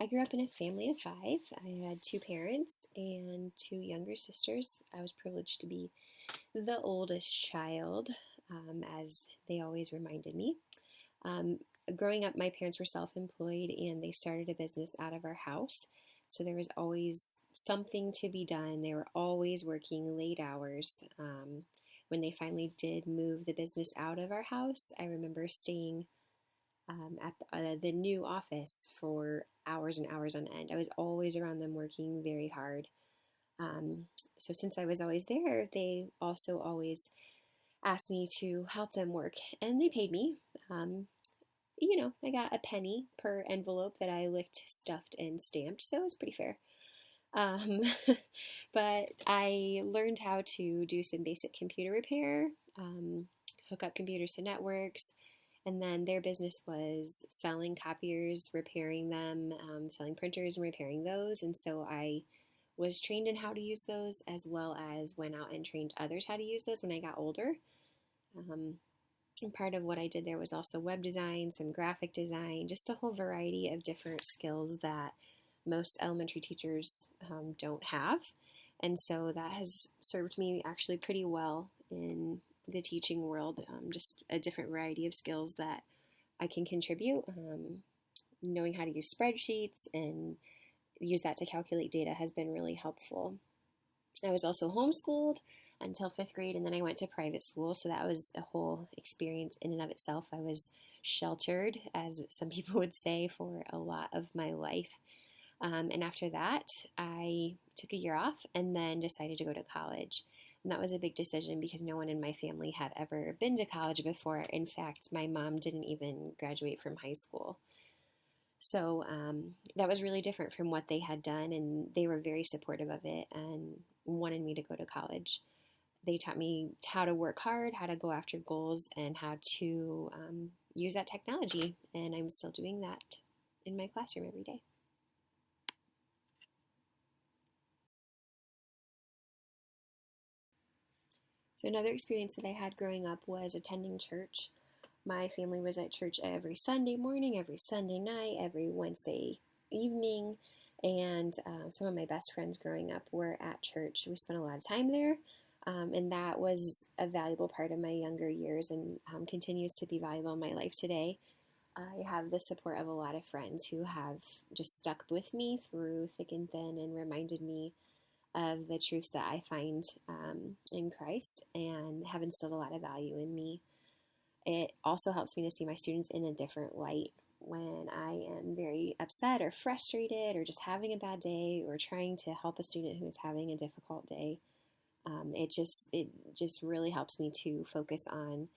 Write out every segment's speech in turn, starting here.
I grew up in a family of five. I had two parents and two younger sisters. I was privileged to be the oldest child, as they always reminded me. Um, Growing up, my parents were self employed and they started a business out of our house. So there was always something to be done. They were always working late hours. When they finally did move the business out of our house, I remember staying at the new office for hours and hours on end. I was always around them working very hard. Um, so since I was always there, they also always asked me to help them work, and they paid me. Um, I got a penny per envelope that I licked, stuffed, and stamped, so it was pretty fair. Um, but I learned how to do some basic computer repair, hook up computers to networks, and then their business was selling copiers, repairing them, selling printers and repairing those. And so I was trained in how to use those as well as went out and trained others how to use those when I got older. Um, and part of what I did there was also web design, some graphic design, just a whole variety of different skills that most elementary teachers don't have. And so that has served me actually pretty well in the teaching world, just a different variety of skills that I can contribute. Knowing how to use spreadsheets and use that to calculate data has been really helpful. I was also homeschooled until fifth grade, and then I went to private school, so that was a whole experience in and of itself. I was sheltered, as some people would say, for a lot of my life. And after that, I took a year off and then decided to go to college. And that was a big decision because no one in my family had ever been to college before. In fact, my mom didn't even graduate from high school. So that was really different from what they had done, and they were very supportive of it and wanted me to go to college. They taught me how to work hard, how to go after goals, and how to use that technology. And I'm still doing that in my classroom every day. So another experience that I had growing up was attending church. My family was at church every Sunday morning, every Sunday night, every Wednesday evening, and some of my best friends growing up were at church. We spent a lot of time there, and that was a valuable part of my younger years and continues to be valuable in my life today. I have the support of a lot of friends who have just stuck with me through thick and thin and reminded me of the truths that I find in Christ and have instilled a lot of value in me. It also helps me to see my students in a different light when I am very upset or frustrated or just having a bad day or trying to help a student who is having a difficult day. It just really helps me to focus on,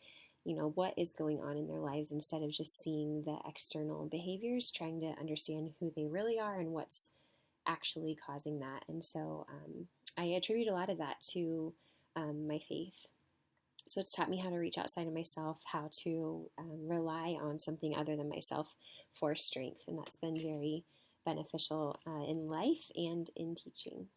what is going on in their lives instead of just seeing the external behaviors, trying to understand who they really are and what's actually causing that. And so I attribute a lot of that to my faith. So it's taught me how to reach outside of myself, how to rely on something other than myself for strength. And that's been very beneficial in life and in teaching.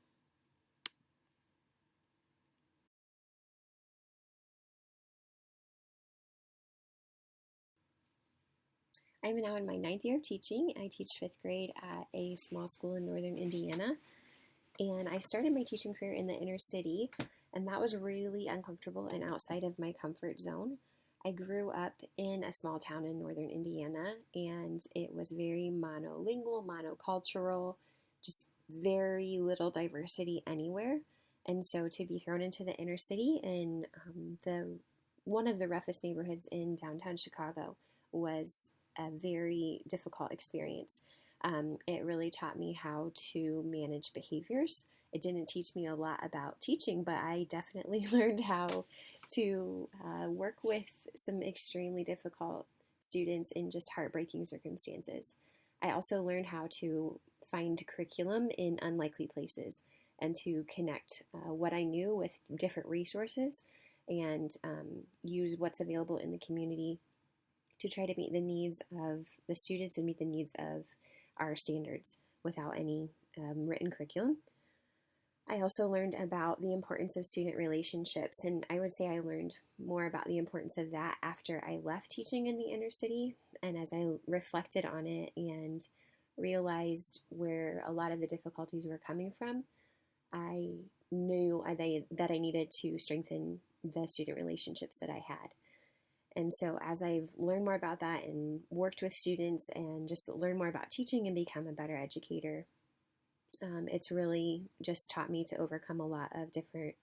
I'm now in my ninth year of teaching. I teach fifth grade at a small school in northern Indiana. And I started my teaching career in the inner city, and that was really uncomfortable and outside of my comfort zone. I grew up in a small town in northern Indiana, and it was very monolingual, monocultural, just very little diversity anywhere. And so to be thrown into the inner city in the one of the roughest neighborhoods in downtown Chicago was a very difficult experience. It really taught me how to manage behaviors. It didn't teach me a lot about teaching, but I definitely learned how to work with some extremely difficult students in just heartbreaking circumstances. I also learned how to find curriculum in unlikely places and to connect what I knew with different resources and use what's available in the community to try to meet the needs of the students and meet the needs of our standards without any written curriculum. I also learned about the importance of student relationships, and I would say I learned more about the importance of that after I left teaching in the inner city and as I reflected on it and realized where a lot of the difficulties were coming from, I knew that I needed to strengthen the student relationships that I had. And so as I've learned more about that and worked with students and just learned more about teaching and become a better educator, it's really just taught me to overcome a lot of different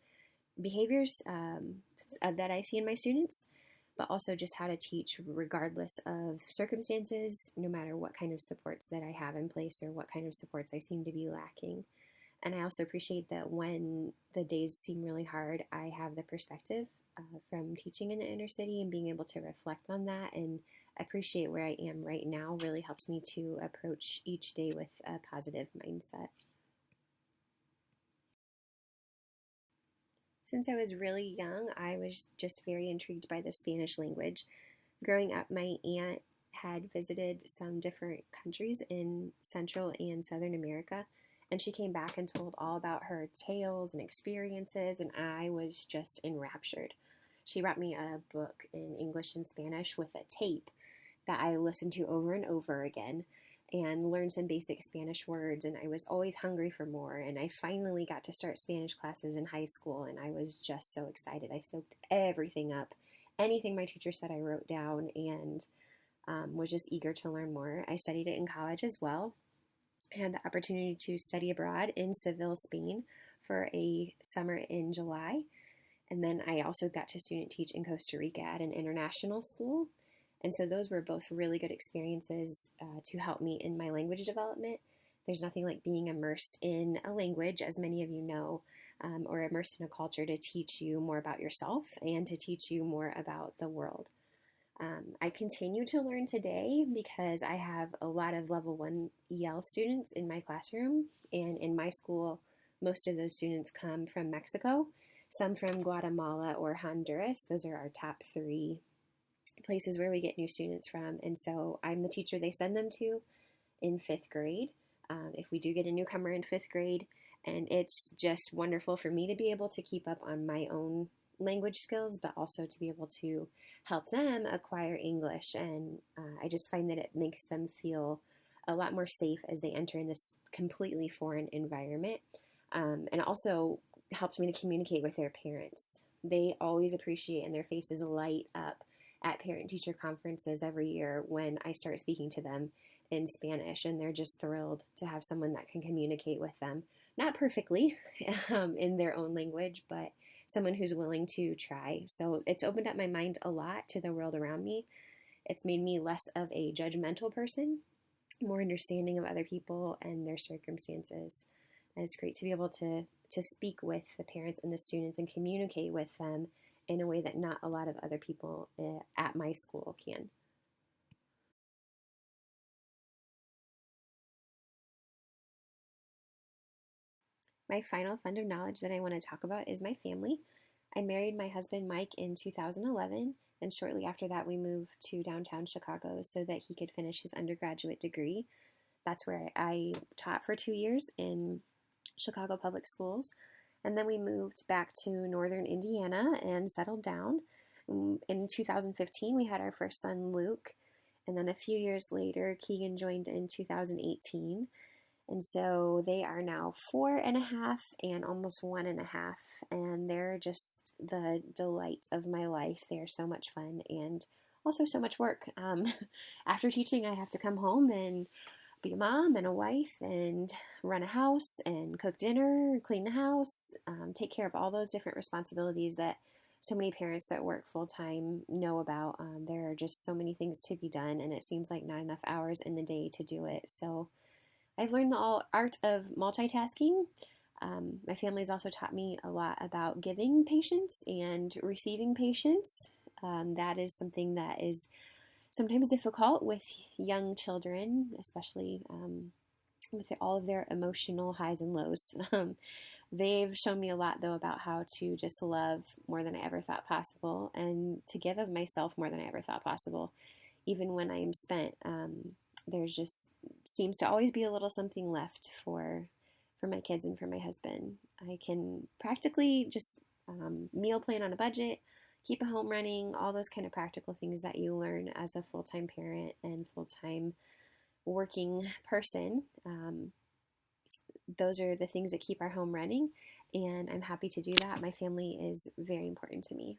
behaviors that I see in my students, but also just how to teach regardless of circumstances, no matter what kind of supports that I have in place or what kind of supports I seem to be lacking. And I also appreciate that when the days seem really hard, I have the perspective from teaching in the inner city, and being able to reflect on that and appreciate where I am right now really helps me to approach each day with a positive mindset. Since I was really young, I was just very intrigued by the Spanish language. Growing up, my aunt had visited some different countries in Central and Southern America, and she came back and told all about her tales and experiences, and I was just enraptured. She brought me a book in English and Spanish with a tape that I listened to over and over again and learned some basic Spanish words, and I was always hungry for more. And I finally got to start Spanish classes in high school, and I was just so excited. I soaked everything up. Anything my teacher said I wrote down, and was just eager to learn more. I studied it in college as well. I had the opportunity to study abroad in Seville, Spain for a summer in July. And then I also got to student teach in Costa Rica at an international school. And so those were both really good experiences to help me in my language development. There's nothing like being immersed in a language, as many of you know, or immersed in a culture to teach you more about yourself and to teach you more about the world. I continue to learn today because I have a lot of level 1 EL students in my classroom, and in my school, most of those students come from Mexico, some from Guatemala or Honduras. Those are our top 3 places where we get new students from, and so I'm the teacher they send them to in 5th grade. If we do get a newcomer in 5th grade, and it's just wonderful for me to be able to keep up on my own language skills, but also to be able to help them acquire English. And I just find that it makes them feel a lot more safe as they enter in this completely foreign environment. And it also helps me to communicate with their parents. They always appreciate, and their faces light up at parent-teacher conferences every year when I start speaking to them in Spanish, and they're just thrilled to have someone that can communicate with them. Not perfectly in their own language, but someone who's willing to try. So it's opened up my mind a lot to the world around me. It's made me less of a judgmental person, more understanding of other people and their circumstances. And it's great to be able to speak with the parents and the students and communicate with them in a way that not a lot of other people at my school can. My final fund of knowledge that I want to talk about is my family. I married my husband Mike in 2011, and shortly after that we moved to downtown Chicago so that he could finish his undergraduate degree. That's where I taught for 2 years in Chicago public schools. And then we moved back to northern Indiana and settled down. In 2015, we had our first son, Luke. And then a few years later, Keegan joined in 2018. And so they are now 4.5 and almost 1.5. And they're just the delight of my life. They are so much fun and also so much work. After teaching, I have to come home and be a mom and a wife and run a house and cook dinner, clean the house, take care of all those different responsibilities that so many parents that work full-time know about. There are just so many things to be done, and it seems like not enough hours in the day to do it. So I've learned the art of multitasking. My family's also taught me a lot about giving patience and receiving patience. That is something that is sometimes difficult with young children, especially with all of their emotional highs and lows. They've shown me a lot, though, about how to just love more than I ever thought possible and to give of myself more than I ever thought possible. Even when I am spent, there's just seems to always be a little something left for my kids and for my husband. I can practically just meal plan on a budget, keep a home running, all those kind of practical things that you learn as a full-time parent and full-time working person, those are the things that keep our home running, and I'm happy to do that. My family is very important to me.